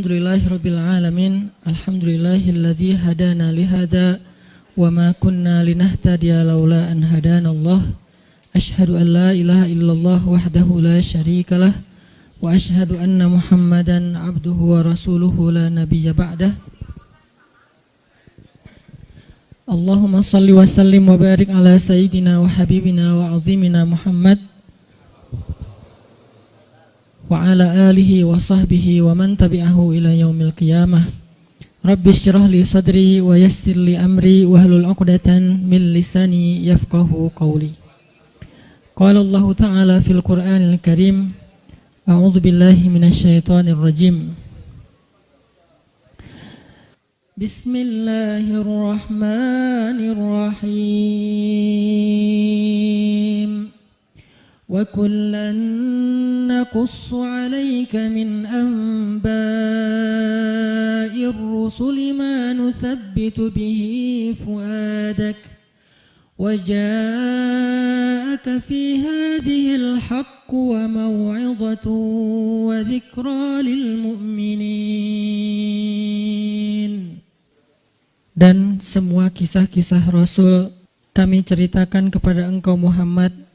Alhamdulillahirabbil alamin. Alhamdulillahilladzi hadana lihada wa ma kunna linahtadiya laula an hadanallah. Asyhadu an la ilaha illallah wahdahu la syarikalah wa asyhadu anna Muhammadan abduhu wa rasuluhu la nabiyya ba'dah. Allahumma salli wa sallim wa barik ala sayyidina wa habibina wa azimina Muhammad wa ala alihi wa sahbihi wa man tabi'ahu ila yaumil qiyamah. Rabbi syrah li sadri wa yassir li amri wa hlul 'uqdatan min lisani yafqahu qawli. Qala Allah ta'ala fil Qur'anil Karim, a'udzu billahi minasy syaithanir rajim. Bismillahirrahmanirrahim. Wa kullan naqussu 'alaika min anba'ir rusuli ma nuthabbitu bihi fuadak wa ja'aka fi hadhil haqqu wa maw'izatun wa dhikra lil mu'minin. Dan semua kisah-kisah Rasul kami ceritakan kepada engkau Muhammad,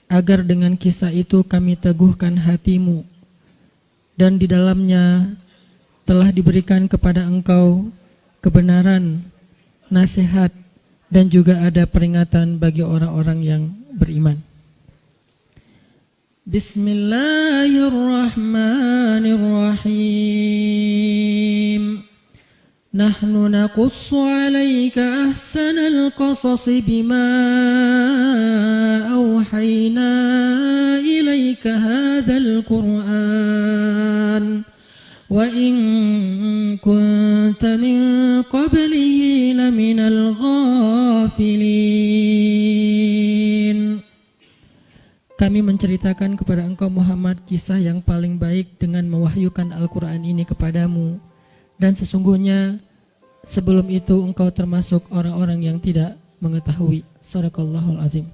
agar dengan kisah itu kami teguhkan hatimu, dan di dalamnya telah diberikan kepada engkau kebenaran, nasihat, dan juga ada peringatan bagi orang-orang yang beriman. Bismillahirrahmanirrahim. Nahnu naqussu 'alaika ahsanal qasasi bima awhayna ilaika hadzal Qur'an wa in kunta min qablihi laminal ghafilin. Kami menceritakan kepada engkau Muhammad kisah yang paling baik dengan mewahyukan Al-Qur'an ini kepadamu, dan sesungguhnya sebelum itu engkau termasuk orang-orang yang tidak mengetahui. Shadaqallahul azim.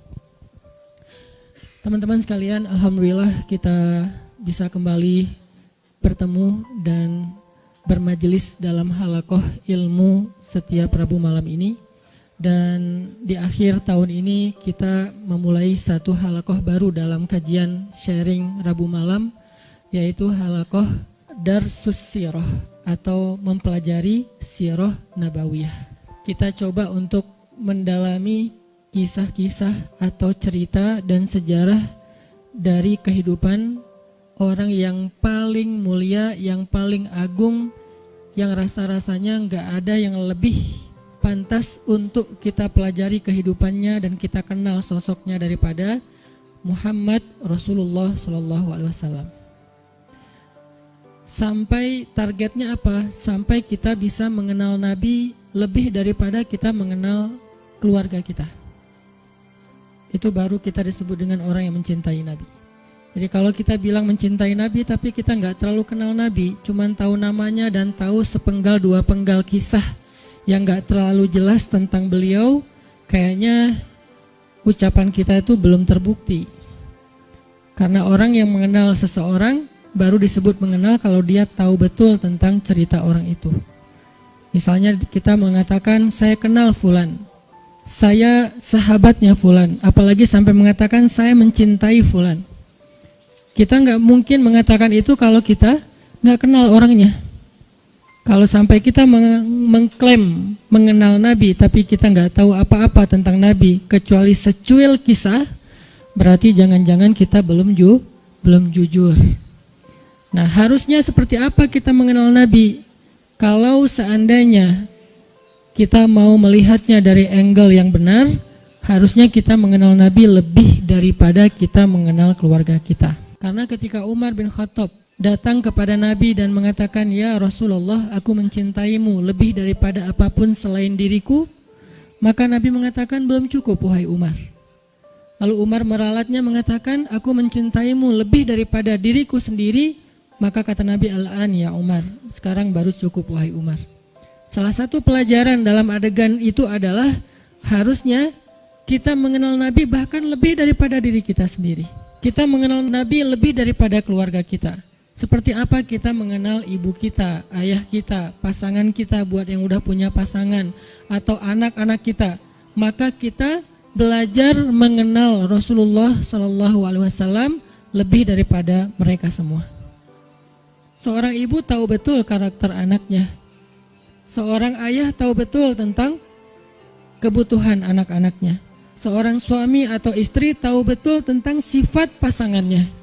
Teman-teman sekalian, alhamdulillah kita bisa kembali bertemu dan bermajelis dalam halaqah ilmu setiap Rabu malam ini. Dan di akhir tahun ini kita memulai satu halaqah baru dalam kajian sharing Rabu malam, yaitu halaqah Darsus Sirah atau mempelajari Sirah Nabawiyah. Kita coba untuk mendalami kisah-kisah atau cerita dan sejarah dari kehidupan orang yang paling mulia, yang paling agung, yang rasa-rasanya nggak ada yang lebih pantas untuk kita pelajari kehidupannya dan kita kenal sosoknya daripada Muhammad Rasulullah SAW. Sampai targetnya apa? Sampai kita bisa mengenal Nabi lebih daripada kita mengenal keluarga kita. Itu baru kita disebut dengan orang yang mencintai Nabi. Jadi kalau kita bilang mencintai Nabi tapi kita nggak terlalu kenal Nabi, cuman tahu namanya dan tahu sepenggal dua penggal kisah yang nggak terlalu jelas tentang beliau, kayaknya ucapan kita itu belum terbukti. Karena orang yang mengenal seseorang baru disebut mengenal kalau dia tahu betul tentang cerita orang itu. Misalnya kita mengatakan saya kenal fulan, saya sahabatnya fulan, apalagi sampai mengatakan saya mencintai fulan. Kita nggak mungkin mengatakan itu kalau kita nggak kenal orangnya. Kalau sampai kita mengklaim mengenal Nabi tapi kita nggak tahu apa-apa tentang Nabi kecuali secuil kisah, berarti jangan-jangan kita belum jujur. Nah, harusnya seperti apa kita mengenal Nabi? Kalau seandainya kita mau melihatnya dari angle yang benar, harusnya kita mengenal Nabi lebih daripada kita mengenal keluarga kita. Karena ketika Umar bin Khattab datang kepada Nabi dan mengatakan, "Ya Rasulullah, aku mencintaimu lebih daripada apapun selain diriku," maka Nabi mengatakan, "Belum cukup wahai Umar." Lalu Umar meralatnya mengatakan, "Aku mencintaimu lebih daripada diriku sendiri," maka kata Nabi, "Al-an ya Umar, sekarang baru cukup wahai Umar." Salah satu pelajaran dalam adegan itu adalah harusnya kita mengenal Nabi bahkan lebih daripada diri kita sendiri. Kita mengenal Nabi lebih daripada keluarga kita. Seperti apa kita mengenal ibu kita, ayah kita, pasangan kita buat yang udah punya pasangan, atau anak-anak kita. Maka kita belajar mengenal Rasulullah SAW lebih daripada mereka semua. Seorang ibu tahu betul karakter anaknya. Seorang ayah tahu betul tentang kebutuhan anak-anaknya. Seorang suami atau istri tahu betul tentang sifat pasangannya.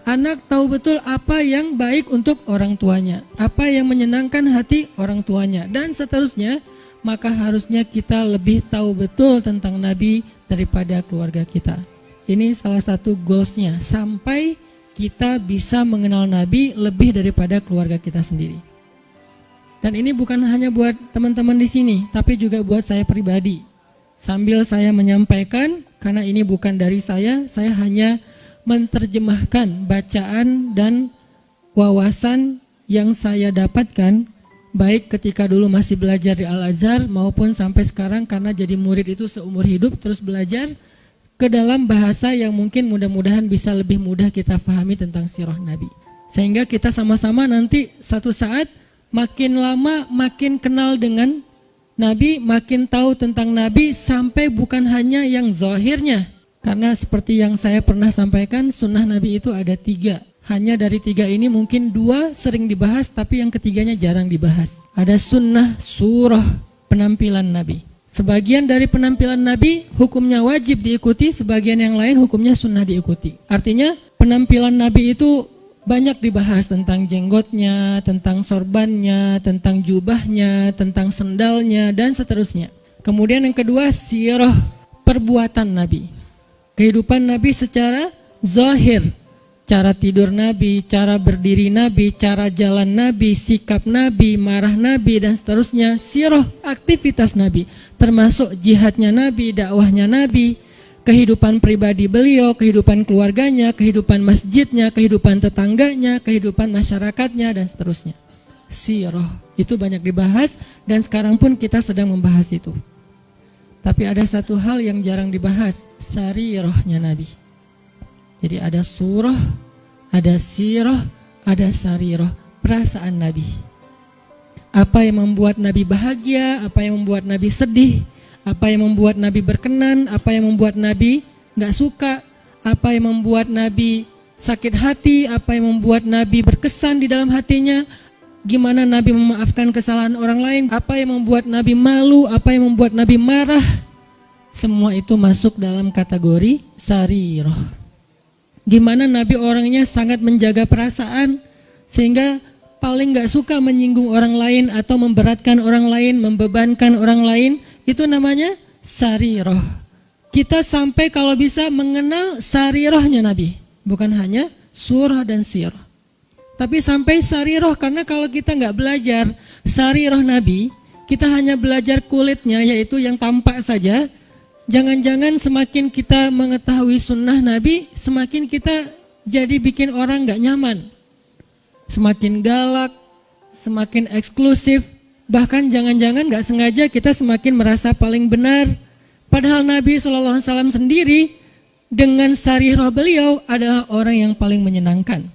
Anak tahu betul apa yang baik untuk orang tuanya, apa yang menyenangkan hati orang tuanya, dan seterusnya. Maka harusnya kita lebih tahu betul tentang Nabi daripada keluarga kita. Ini salah satu goalsnya, sampai kita bisa mengenal Nabi lebih daripada keluarga kita sendiri. Dan ini bukan hanya buat teman-teman di sini, tapi juga buat saya pribadi. Sambil saya menyampaikan, karena ini bukan dari saya hanya menerjemahkan bacaan dan wawasan yang saya dapatkan, baik ketika dulu masih belajar di Al-Azhar maupun sampai sekarang karena jadi murid itu seumur hidup terus belajar ke dalam bahasa yang mungkin mudah-mudahan bisa lebih mudah kita pahami tentang sirah Nabi. Sehingga kita sama-sama nanti satu saat makin lama makin kenal dengan Nabi, makin tahu tentang Nabi, sampai bukan hanya yang zahirnya. Karena seperti yang saya pernah sampaikan, sunnah Nabi itu ada 3. Hanya dari 3 ini mungkin 2 sering dibahas, tapi yang ketiganya jarang dibahas. Ada sunnah surah penampilan Nabi. Sebagian dari penampilan Nabi hukumnya wajib diikuti, sebagian yang lain hukumnya sunnah diikuti. Artinya penampilan Nabi itu banyak dibahas, tentang jenggotnya, tentang sorbannya, tentang jubahnya, tentang sendalnya, dan seterusnya. Kemudian yang kedua, sirah perbuatan Nabi. Kehidupan Nabi secara zahir, cara tidur Nabi, cara berdiri Nabi, cara jalan Nabi, sikap Nabi, marah Nabi, dan seterusnya. Sirah aktivitas Nabi, termasuk jihadnya Nabi, dakwahnya Nabi, kehidupan pribadi beliau, kehidupan keluarganya, kehidupan masjidnya, kehidupan tetangganya, kehidupan masyarakatnya, dan seterusnya. Sirah itu banyak dibahas, dan sekarang pun kita sedang membahas itu. Tapi ada satu hal yang jarang dibahas, sarirahnya Nabi. Jadi ada surah, ada sirah, ada sarirah, perasaan Nabi. Apa yang membuat Nabi bahagia, apa yang membuat Nabi sedih, apa yang membuat Nabi berkenan, apa yang membuat Nabi gak suka, apa yang membuat Nabi sakit hati, apa yang membuat Nabi berkesan di dalam hatinya, gimana Nabi memaafkan kesalahan orang lain, apa yang membuat Nabi malu, apa yang membuat Nabi marah. Semua itu masuk dalam kategori sarirah. Gimana Nabi orangnya sangat menjaga perasaan, sehingga paling gak suka menyinggung orang lain atau memberatkan orang lain, membebankan orang lain. Itu namanya sarirah. Kita sampai kalau bisa mengenal sarirahnya Nabi, bukan hanya surah dan sirah, tapi sampai sarirah. Karena kalau kita nggak belajar sarirah Nabi, kita hanya belajar kulitnya, yaitu yang tampak saja. Jangan-jangan semakin kita mengetahui sunnah Nabi, semakin kita jadi bikin orang nggak nyaman, semakin galak, semakin eksklusif. Bahkan jangan-jangan nggak sengaja kita semakin merasa paling benar. Padahal Nabi SAW sendiri dengan sarirah beliau adalah orang yang paling menyenangkan.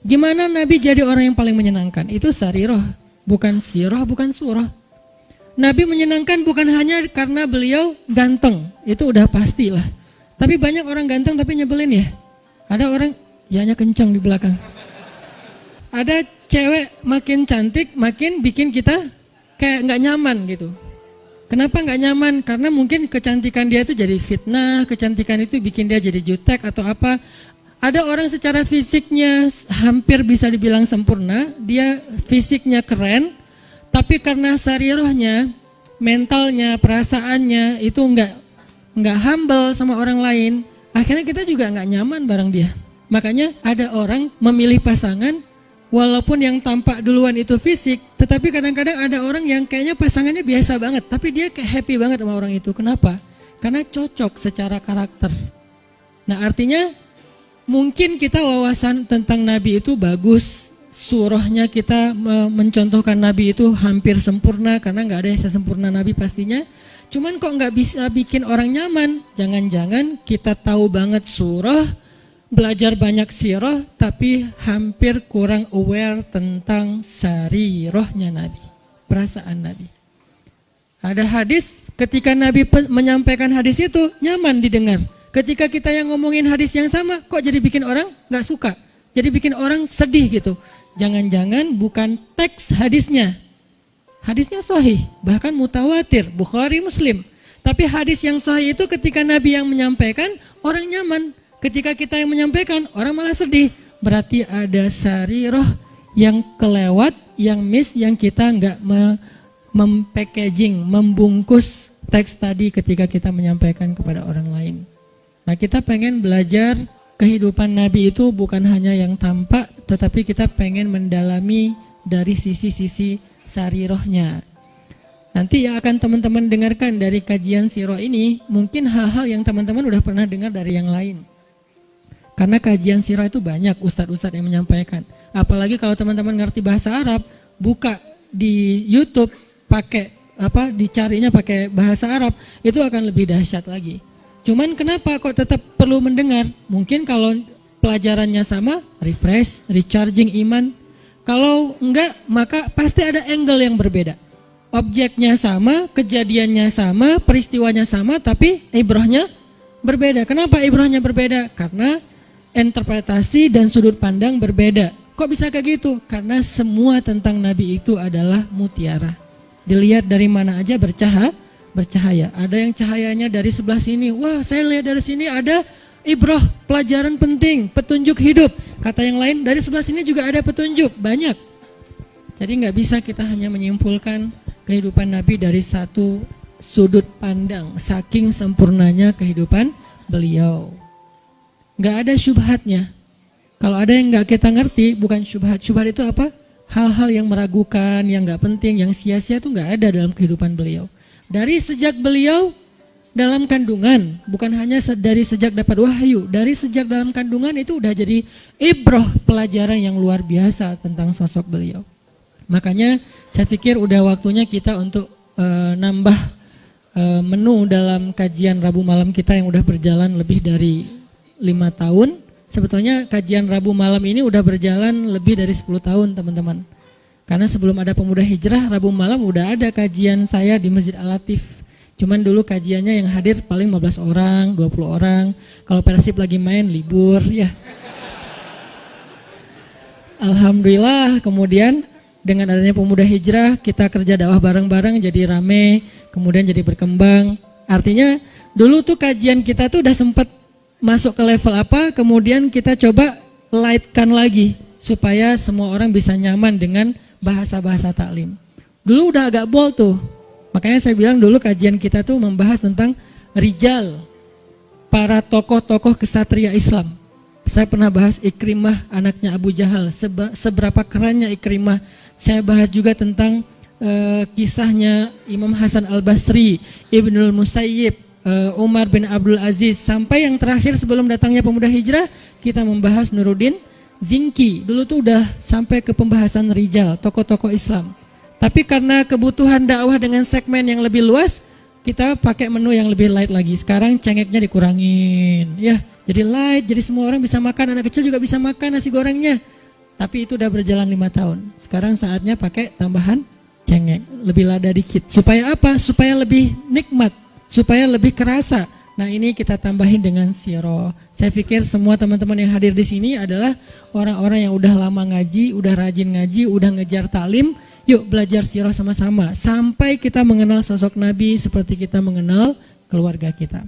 Gimana Nabi jadi orang yang paling menyenangkan? Itu sarirah, bukan sirah, bukan surah. Nabi menyenangkan bukan hanya karena beliau ganteng, itu udah pastilah. Tapi banyak orang ganteng tapi nyebelin ya. Ada orang, yanya kencang di belakang. Ada cewek makin cantik, makin bikin kita kayak nggak nyaman gitu. Kenapa nggak nyaman? Karena mungkin kecantikan dia itu jadi fitnah, kecantikan itu bikin dia jadi jutek atau apa. Ada orang secara fisiknya hampir bisa dibilang sempurna, dia fisiknya keren, tapi karena sarirahnya, mentalnya, perasaannya itu nggak humble sama orang lain, akhirnya kita juga nggak nyaman bareng dia. Makanya ada orang memilih pasangan, walaupun yang tampak duluan itu fisik, tetapi kadang-kadang ada orang yang kayaknya pasangannya biasa banget, tapi dia kayak happy banget sama orang itu. Kenapa? Karena cocok secara karakter. Nah artinya mungkin kita wawasan tentang Nabi itu bagus, surahnya kita mencontohkan Nabi itu hampir sempurna, karena nggak ada yang sempurna Nabi pastinya. Cuman kok nggak bisa bikin orang nyaman? Jangan-jangan kita tahu banget surah, belajar banyak sirah tapi hampir kurang aware tentang sarirahnya Nabi, perasaan Nabi. Ada hadis ketika Nabi menyampaikan hadis itu nyaman didengar. Ketika kita yang ngomongin hadis yang sama kok jadi bikin orang gak suka, jadi bikin orang sedih gitu. Jangan-jangan bukan teks hadisnya. Hadisnya sahih, bahkan mutawatir, Bukhari, Muslim. Tapi hadis yang sahih itu ketika Nabi yang menyampaikan, orang nyaman. Ketika kita yang menyampaikan, orang malah sedih. Berarti ada sarirah yang kelewat, yang miss, yang kita nggak mem-packaging, membungkus teks tadi ketika kita menyampaikan kepada orang lain. Nah, kita pengen belajar kehidupan Nabi itu bukan hanya yang tampak, tetapi kita pengen mendalami dari sisi-sisi sarirahnya. Nanti yang akan teman-teman dengarkan dari kajian sirah ini, mungkin hal-hal yang teman-teman udah pernah dengar dari yang lain. Karena kajian sirah itu banyak ustadz-ustadz yang menyampaikan. Apalagi kalau teman-teman ngerti bahasa Arab, buka di YouTube pakai dicarinya pakai bahasa Arab, itu akan lebih dahsyat lagi. Cuman kenapa kok tetap perlu mendengar? Mungkin kalau pelajarannya sama, refresh, recharging iman. Kalau enggak, maka pasti ada angle yang berbeda. Objeknya sama, kejadiannya sama, peristiwanya sama, tapi ibrahnya berbeda. Kenapa ibrahnya berbeda? Karena interpretasi dan sudut pandang berbeda. Kok bisa kayak gitu? Karena semua tentang Nabi itu adalah mutiara. Dilihat dari mana aja bercahaya. Ada yang cahayanya dari sebelah sini. Wah, saya lihat dari sini ada ibrah, pelajaran penting, petunjuk hidup. Kata yang lain, dari sebelah sini juga ada petunjuk, banyak. Jadi nggak bisa kita hanya menyimpulkan kehidupan Nabi dari satu sudut pandang. Saking sempurnanya kehidupan beliau. Nggak ada syubhatnya. Kalau ada yang nggak kita ngerti, bukan syubhat. Syubhat itu apa? Hal-hal yang meragukan, yang nggak penting, yang sia-sia itu nggak ada dalam kehidupan beliau. Dari sejak beliau dalam kandungan, bukan hanya dari sejak dapat wahyu, dari sejak dalam kandungan itu udah jadi ibrah, pelajaran yang luar biasa tentang sosok beliau. Makanya saya pikir udah waktunya kita untuk nambah menu dalam kajian Rabu malam kita yang udah berjalan lebih dari 5 tahun. Sebetulnya kajian Rabu malam ini udah berjalan lebih dari 10 tahun teman-teman. Karena sebelum ada Pemuda Hijrah, Rabu malam udah ada kajian saya di Masjid Al-Latif. Cuman dulu kajiannya yang hadir paling 15 orang, 20 orang. Kalau Persib lagi main libur ya. Alhamdulillah kemudian dengan adanya Pemuda Hijrah kita kerja dakwah bareng-bareng jadi rame, kemudian jadi berkembang. Artinya dulu tuh kajian kita tuh udah sempat masuk ke level apa, kemudian kita coba lightkan lagi supaya semua orang bisa nyaman dengan bahasa-bahasa taklim. Dulu udah agak bold tuh. Makanya saya bilang dulu kajian kita tuh membahas tentang rijal, para tokoh-tokoh kesatria Islam. Saya pernah bahas Ikrimah, anaknya Abu Jahal, seberapa kerennya Ikrimah. Saya bahas juga tentang kisahnya Imam Hasan Al-Basri, Ibnul Musayyib, Umar bin Abdul Aziz, sampai yang terakhir sebelum datangnya Pemuda Hijrah, kita membahas Nuruddin Zinki. Dulu tuh udah sampai ke pembahasan rijal, tokoh-tokoh Islam. Tapi karena kebutuhan dakwah dengan segmen yang lebih luas, kita pakai menu yang lebih light lagi. Sekarang cengeknya dikurangin, ya. Jadi light, jadi semua orang bisa makan, anak kecil juga bisa makan nasi gorengnya. Tapi itu udah berjalan 5 tahun. Sekarang saatnya pakai tambahan cengek, lebih lada dikit. Supaya apa? Supaya lebih nikmat, supaya lebih kerasa. Nah ini kita tambahin dengan sirah. Saya pikir semua teman-teman yang hadir di sini adalah orang-orang yang udah lama ngaji, udah rajin ngaji, udah ngejar taklim. Yuk belajar sirah sama-sama sampai kita mengenal sosok Nabi seperti kita mengenal keluarga kita.